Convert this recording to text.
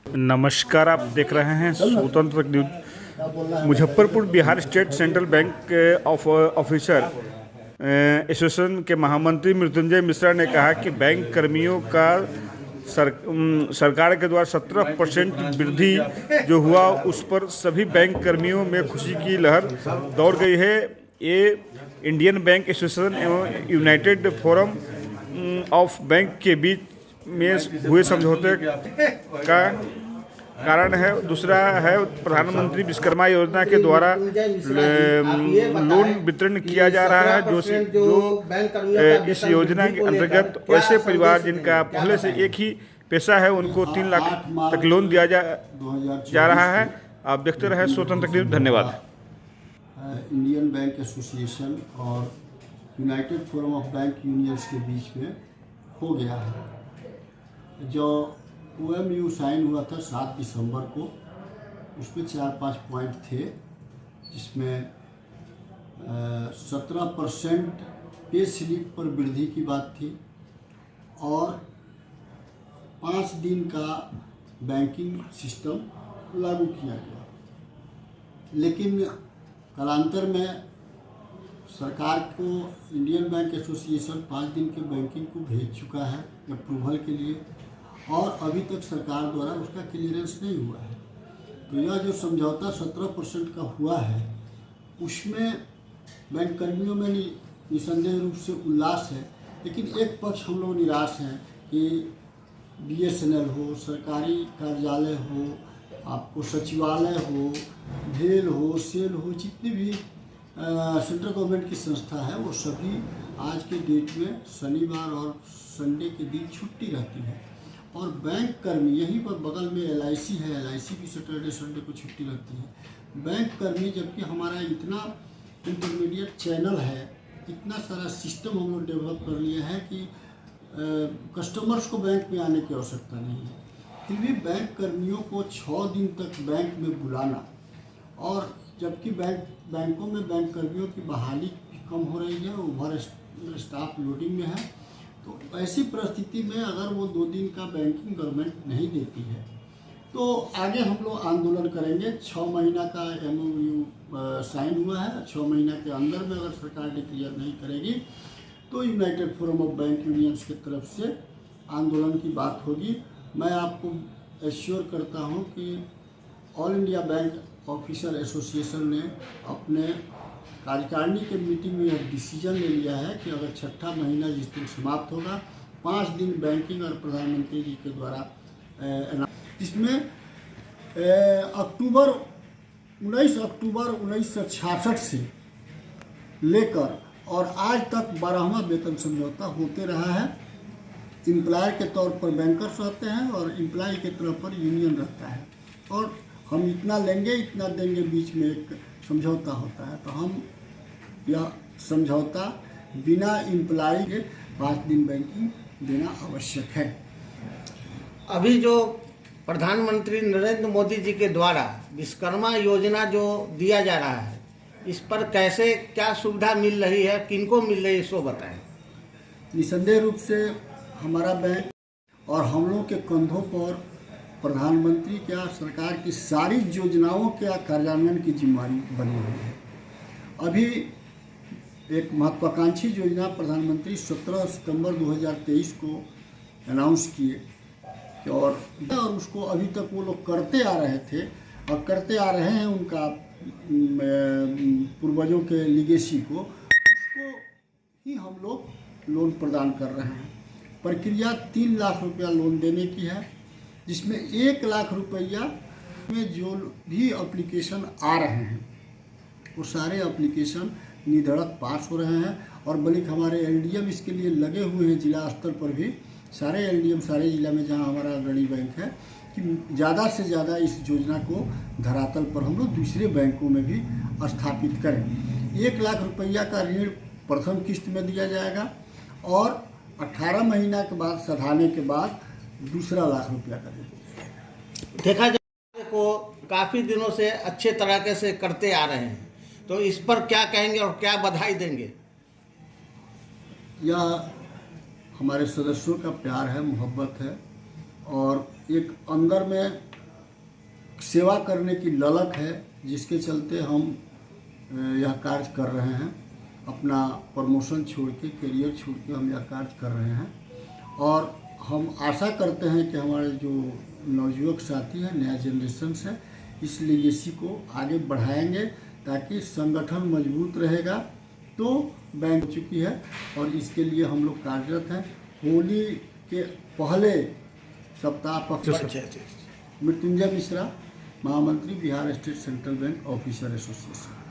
नमस्कार, आप देख रहे हैं स्वतंत्र news. Muzaffarpur Bihar state central bank officer association के महामंत्री मृत्युंजय मिश्रा ने कहा कि बैंक कर्मियों का सरकार के द्वारा 17% वृद्धि जो हुआ उस पर सभी बैंक कर्मियों में खुशी की लहर दौड़ गई है। ये इंडियन बैंक एसोसिएशन एवं यूनाइटेड फोरम ऑफ बैंक के बीच में हुए समझौते का कारण है। दूसरा है प्रधानमंत्री विश्वकर्मा योजना के द्वारा लोन वितरण किया जा रहा है, जो इस योजना के अंतर्गत वैसे परिवार जिनका पहले से एक ही पैसा है उनको 3 लाख तक लोन दिया जा रहा है। आप देखते रहे स्वतंत्र न्यूज। धन्यवाद। इंडियन बैंक एसोसिएशन और United forum of bank unions के बीच में हो गया है। जो OMU साइन हुआ था 7 दिसंबर को, उसमें 4-5 पॉइंट थे, जिसमें 17% पे स्लिप पर वृद्धि की बात थी और 5 दिन का बैंकिंग सिस्टम लागू किया गया। लेकिन कालांतर में सरकार को इंडियन बैंक एसोसिएशन 5 दिन के बैंकिंग को भेज चुका है अप्रूवल के लिए, और अभी तक सरकार द्वारा उसका क्लियरेंस नहीं हुआ है। तो यह जो समझौता 17% का हुआ है, उसमें बैंक कर्मियों में निसंदेह रूप से उल्लास है। लेकिन एक पक्ष हम लोग निराश हैं कि BSNL हो, सरकारी कार्यालय हो, आपको सचिवालय हो, भेल हो, सेल हो, जितनी भी सेंट्रल गवर्नमेंट की संस्था है, वो सभी आज के डेट में शनिवार और संडे के दिन छुट्टी रहती है। और बैंक कर्मी, यहीं पर बगल में LIC है, LIC भी सैटरडे संडे को छुट्टी रहती है। बैंक कर्मी, जबकि हमारा इतना इंटरमीडिएट चैनल है, इतना सारा सिस्टम हम लोग डेवलप कर लिया है कि कस्टमर्स को बैंक में आने की आवश्यकता नहीं है। फिर भी बैंक कर्मियों को 6 दिन तक बैंक में बुलाना, और जबकि बैंकों में बैंक कर्मियों की बहाली कम हो रही है, ओवर स्टाफ लोडिंग में है, तो ऐसी परिस्थिति में अगर वो 2 दिन का बैंकिंग गवर्नमेंट नहीं देती है तो आगे हम लोग आंदोलन करेंगे। 6 महीना का MOU साइन हुआ है, 6 महीना के अंदर में अगर सरकार डिक्लेयर नहीं करेगी तो United forum of bank unions की तरफ से आंदोलन की बात होगी। मैं आपको एश्योर करता हूं कि all India bank officer association ने अपने कार्यकारिणी के मीटिंग में यह डिसीजन ले लिया है कि अगर 6ठा महीना जिस दिन समाप्त होगा, 5 दिन बैंकिंग और प्रधानमंत्री जी के द्वारा, जिसमें 19 अक्टूबर 1966 से लेकर और आज तक 12वां वेतन समझौता होते रहा है। एम्प्लॉयर के तौर पर बैंकर्स रहते हैं और एम्प्लॉय के तौर पर यूनियन रहता है, और हम इतना लेंगे इतना देंगे, बीच में एक समझौता होता है। तो हम यह समझौता बिना एम्प्लॉय के 5 दिन बैंकिंग देना आवश्यक है। अभी जो प्रधानमंत्री नरेंद्र मोदी जी के द्वारा विश्वकर्मा योजना जो दिया जा रहा है, इस पर कैसे क्या सुविधा मिल रही है, किनको मिल रही है, इसको बताएं। निसंदेह रूप से हमारा बैंक और हम लोग के कंधों पर प्रधानमंत्री क्या सरकार की सारी योजनाओं के कार्यान्वयन की जिम्मेदारी बनी हुई है। अभी एक महत्वाकांक्षी योजना प्रधानमंत्री 17 सितंबर 2023 को अनाउंस किए, और उसको अभी तक वो लोग करते आ रहे थे और करते आ रहे हैं, उनका पूर्वजों के लिगेसी को, उसको ही हम लोग लोन प्रदान कर रहे हैं। प्रक्रिया 3 लाख रुपया लोन देने की है, जिसमें 1 लाख रुपया में जो भी एप्लीकेशन आ रहे हैं वो सारे एप्लीकेशन निधड़क पास हो रहे हैं। और बल्कि हमारे LDM इसके लिए लगे हुए हैं, जिला स्तर पर भी सारे LDM सारे जिला में जहां हमारा अग्रणी बैंक है, कि ज़्यादा से ज़्यादा इस योजना को धरातल पर हम लोग दूसरे बैंकों में भी स्थापित करें। 1 लाख रुपया का ऋण प्रथम किस्त में दिया जाएगा और 18 महीना के बाद सधाने के बाद दूसरा लाख रुपया का देखा जाए को काफ़ी दिनों से अच्छे तरीके से करते आ रहे हैं, तो इस पर क्या कहेंगे और क्या बधाई देंगे? यह हमारे सदस्यों का प्यार है, मोहब्बत है, और एक अंदर में सेवा करने की ललक है, जिसके चलते हम यह कार्य कर रहे हैं। अपना प्रमोशन छोड़ के, करियर छोड़ के हम यह कार्य कर रहे हैं और हम आशा करते हैं कि हमारे जो नवयुवक साथी हैं, नया जनरेशन है, इस लेगेसी को आगे बढ़ाएंगे ताकि संगठन मजबूत रहेगा। तो बैंक हो चुकी है और इसके लिए हम लोग कार्यरत हैं। होली के पहले सप्ताह मृत्युंजय मिश्रा, महामंत्री, Bihar state central bank officer association.